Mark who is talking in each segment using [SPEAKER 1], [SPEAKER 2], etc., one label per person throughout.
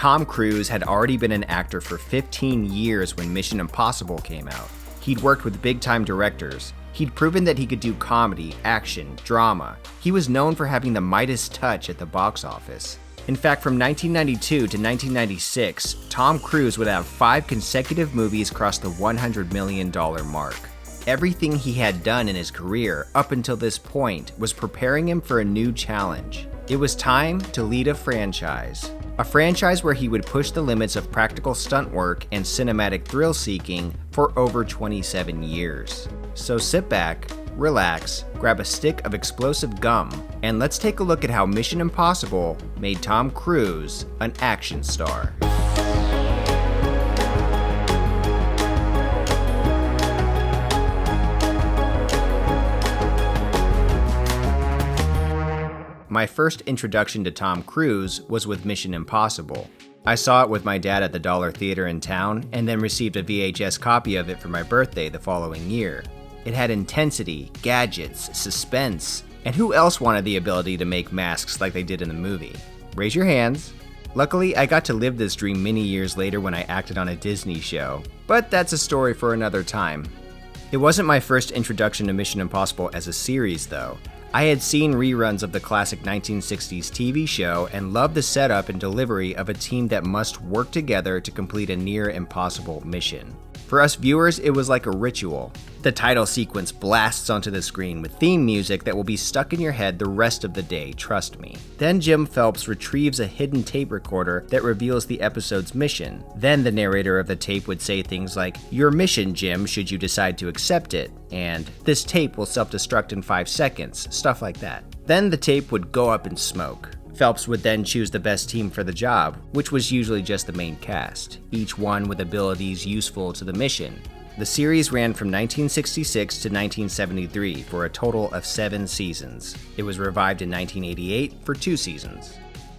[SPEAKER 1] Tom Cruise had already been an actor for 15 years when Mission Impossible came out. He'd worked with big-time directors. He'd proven that he could do comedy, action, drama. He was known for having the Midas touch at the box office. In fact, from 1992 to 1996, Tom Cruise would have 5 consecutive movies cross the $100 million mark. Everything he had done in his career up until this point was preparing him for a new challenge. It was time to lead a franchise. A franchise where he would push the limits of practical stunt work and cinematic thrill-seeking for over 27 years. So sit back, relax, grab a stick of explosive gum, and let's take a look at how Mission Impossible made Tom Cruise an action star. My first introduction to Tom Cruise was with Mission Impossible. I saw it with my dad at the Dollar Theater in town, and then received a VHS copy of it for my birthday the following year. It had intensity, gadgets, suspense, and who else wanted the ability to make masks like they did in the movie? Raise your hands. Luckily, I got to live this dream many years later when I acted on a Disney show, but that's a story for another time. It wasn't my first introduction to Mission Impossible as a series, though. I had seen reruns of the classic 1960s TV show and loved the setup and delivery of a team that must work together to complete a near impossible mission. For us viewers, it was like a ritual. The title sequence blasts onto the screen with theme music that will be stuck in your head the rest of the day, trust me. Then Jim Phelps retrieves a hidden tape recorder that reveals the episode's mission. Then the narrator of the tape would say things like, "Your mission, Jim, should you decide to accept it," and "This tape will self-destruct in 5 seconds," stuff like that. Then the tape would go up in smoke. Phelps would then choose the best team for the job, which was usually just the main cast, each one with abilities useful to the mission. The series ran from 1966 to 1973 for a total of 7 seasons. It was revived in 1988 for 2 seasons.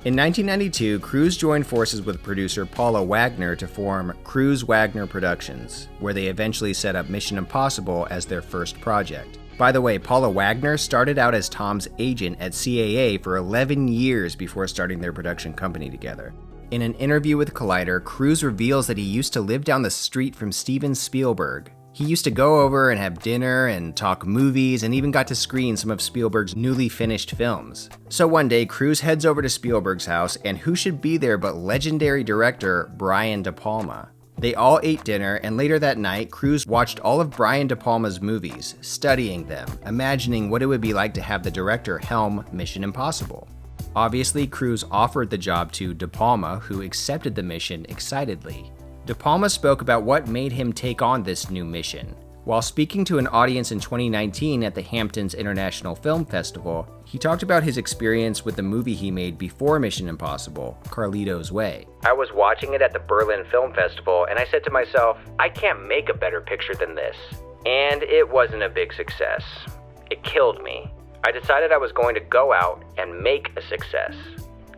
[SPEAKER 1] In 1992, Cruise joined forces with producer Paula Wagner to form Cruise Wagner Productions, where they eventually set up Mission Impossible as their first project. By the way, Paula Wagner started out as Tom's agent at CIA for 11 years before starting their production company together. In an interview with Collider, Cruise reveals that he used to live down the street from Steven Spielberg. He used to go over and have dinner and talk movies and even got to screen some of Spielberg's newly finished films. So one day, Cruise heads over to Spielberg's house, and who should be there but legendary director Brian De Palma. They all ate dinner, and later that night, Cruise watched all of Brian De Palma's movies, studying them, imagining what it would be like to have the director helm Mission Impossible. Obviously, Cruise offered the job to De Palma, who accepted the mission excitedly. De Palma spoke about what made him take on this new mission. While speaking to an audience in 2019 at the Hamptons International Film Festival, he talked about his experience with the movie he made before Mission Impossible, Carlito's Way. "I was watching it at the Berlin Film Festival, and I said to myself, I can't make a better picture than this. And it wasn't a big success. It killed me. I decided I was going to go out and make a success.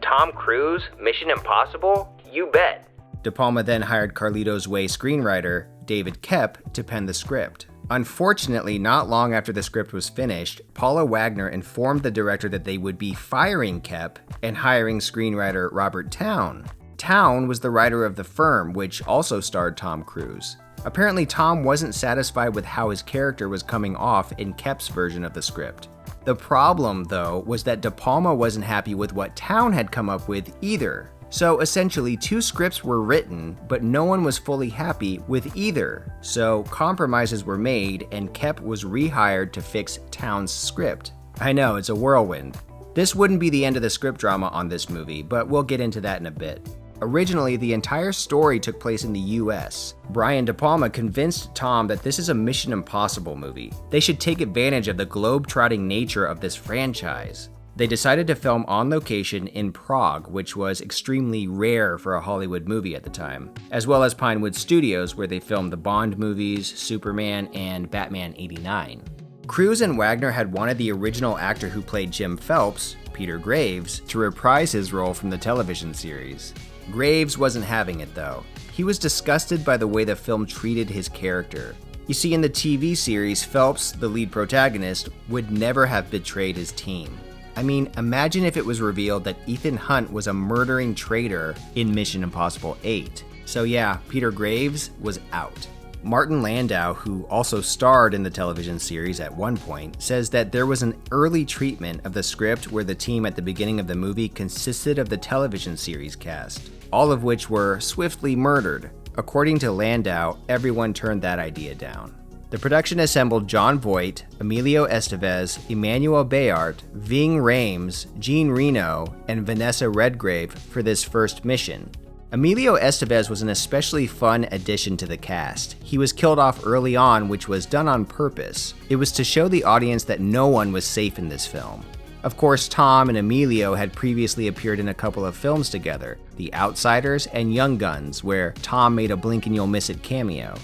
[SPEAKER 1] Tom Cruise, Mission Impossible? You bet." De Palma then hired Carlito's Way screenwriter David Koepp to pen the script. Unfortunately, not long after the script was finished, Paula Wagner informed the director that they would be firing Koepp and hiring screenwriter Robert Towne. Towne was the writer of The Firm, which also starred Tom Cruise. Apparently, Tom wasn't satisfied with how his character was coming off in Koepp's version of the script. The problem, though, was that De Palma wasn't happy with what Towne had come up with either. So essentially, 2 scripts were written, but no one was fully happy with either. So compromises were made, and Koepp was rehired to fix Towne's script. I know, it's a whirlwind. This wouldn't be the end of the script drama on this movie, but we'll get into that in a bit. Originally, the entire story took place in the US. Brian De Palma convinced Tom that this is a Mission Impossible movie. They should take advantage of the globe-trotting nature of this franchise. They decided to film on location in Prague, which was extremely rare for a Hollywood movie at the time, as well as Pinewood Studios, where they filmed the Bond movies, Superman, and Batman '89. Cruise and Wagner had wanted the original actor who played Jim Phelps, Peter Graves, to reprise his role from the television series. Graves wasn't having it, though. He was disgusted by the way the film treated his character. You see, in the TV series, Phelps, the lead protagonist, would never have betrayed his team. I mean, imagine if it was revealed that Ethan Hunt was a murdering traitor in Mission Impossible 8. So yeah, Peter Graves was out. Martin Landau, who also starred in the television series at one point, says that there was an early treatment of the script where the team at the beginning of the movie consisted of the television series cast, all of which were swiftly murdered. According to Landau, everyone turned that idea down. The production assembled John Voight, Emilio Estevez, Emmanuel Bayart, Ving Rhames, Jean Reno, and Vanessa Redgrave for this first mission. Emilio Estevez was an especially fun addition to the cast. He was killed off early on, which was done on purpose. It was to show the audience that no one was safe in this film. Of course, Tom and Emilio had previously appeared in a couple of films together, The Outsiders and Young Guns, where Tom made a blink and you'll miss it cameo.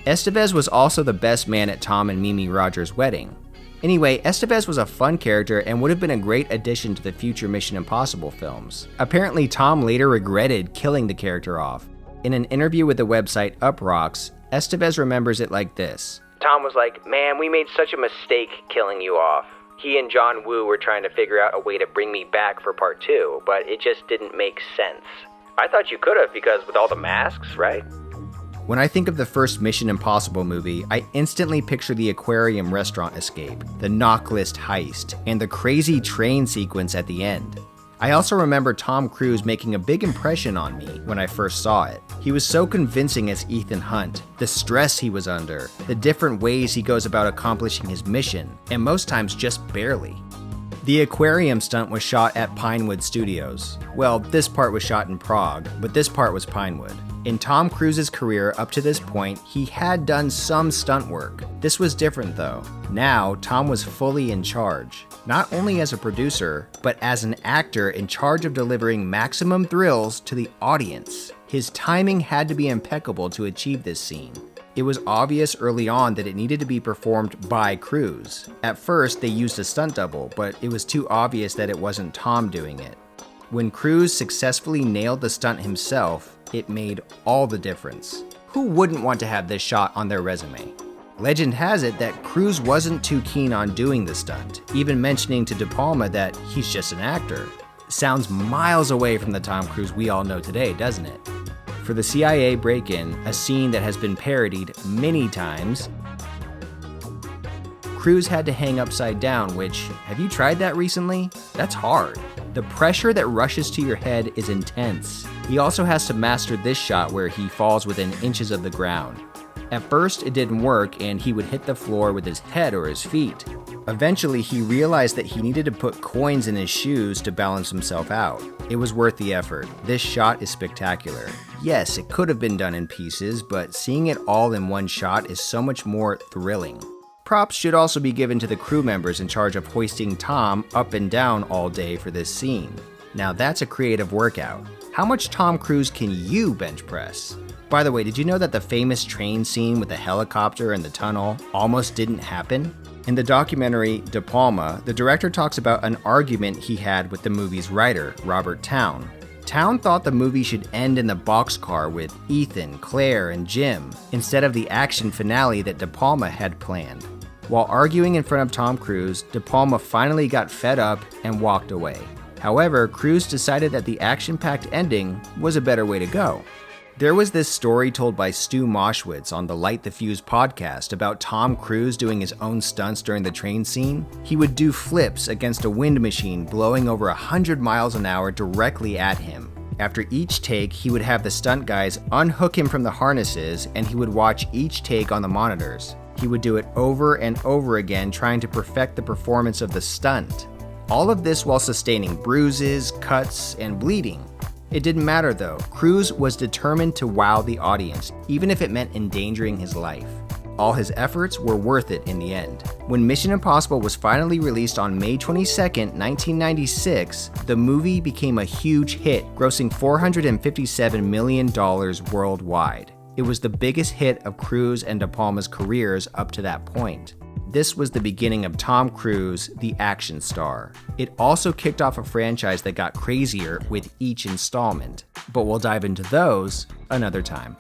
[SPEAKER 1] Estevez was also the best man at Tom and Mimi Rogers' wedding. Anyway, Estevez was a fun character and would have been a great addition to the future Mission Impossible films. Apparently, Tom later regretted killing the character off. In an interview with the website Uprocks, Estevez remembers it like this. Tom was like, "Man, we made such a mistake killing you off. He and John Woo were trying to figure out a way to bring me back for part 2, but it just didn't make sense. I thought you could have because with all the masks, right?" When I think of the first Mission Impossible movie, I instantly picture the aquarium restaurant escape, the knock list heist, and the crazy train sequence at the end. I also remember Tom Cruise making a big impression on me when I first saw it. He was so convincing as Ethan Hunt, the stress he was under, the different ways he goes about accomplishing his mission, and most times just barely. The aquarium stunt was shot at Pinewood Studios. Well, this part was shot in Prague, but this part was Pinewood. In Tom Cruise's career up to this point, he had done some stunt work. This was different though. Now, Tom was fully in charge, not only as a producer, but as an actor in charge of delivering maximum thrills to the audience. His timing had to be impeccable to achieve this scene. It was obvious early on that it needed to be performed by Cruise. At first, they used a stunt double, but it was too obvious that it wasn't Tom doing it. When Cruise successfully nailed the stunt himself, it made all the difference. Who wouldn't want to have this shot on their resume? Legend has it that Cruise wasn't too keen on doing the stunt, even mentioning to De Palma that he's just an actor. Sounds miles away from the Tom Cruise we all know today, doesn't it? For the CIA break-in, a scene that has been parodied many times, Cruise had to hang upside down, which, have you tried that recently? That's hard. The pressure that rushes to your head is intense. He also has to master this shot where he falls within inches of the ground. At first, it didn't work and he would hit the floor with his head or his feet. Eventually, he realized that he needed to put coins in his shoes to balance himself out. It was worth the effort. This shot is spectacular. Yes, it could have been done in pieces, but seeing it all in one shot is so much more thrilling. Props should also be given to the crew members in charge of hoisting Tom up and down all day for this scene. Now that's a creative workout. How much Tom Cruise can you bench press? By the way, did you know that the famous train scene with the helicopter and the tunnel almost didn't happen? In the documentary De Palma, the director talks about an argument he had with the movie's writer, Robert Towne. Towne thought the movie should end in the boxcar with Ethan, Claire, and Jim, instead of the action finale that De Palma had planned. While arguing in front of Tom Cruise, De Palma finally got fed up and walked away. However, Cruise decided that the action-packed ending was a better way to go. There was this story told by Stu Moshwitz on the Light the Fuse podcast about Tom Cruise doing his own stunts during the train scene. He would do flips against a wind machine blowing over 100 miles an hour directly at him. After each take, he would have the stunt guys unhook him from the harnesses and he would watch each take on the monitors. He would do it over and over again, trying to perfect the performance of the stunt. All of this while sustaining bruises, cuts, and bleeding. It didn't matter though. Cruise was determined to wow the audience, even if it meant endangering his life. All his efforts were worth it in the end. When Mission Impossible was finally released on May 22nd, 1996, the movie became a huge hit, grossing $457 million worldwide. It was the biggest hit of Cruise and De Palma's careers up to that point. This was the beginning of Tom Cruise, the action star. It also kicked off a franchise that got crazier with each installment, but we'll dive into those another time.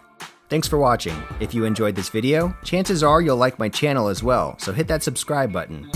[SPEAKER 1] Thanks for watching. If you enjoyed this video, chances are you'll like my channel as well, so hit that subscribe button.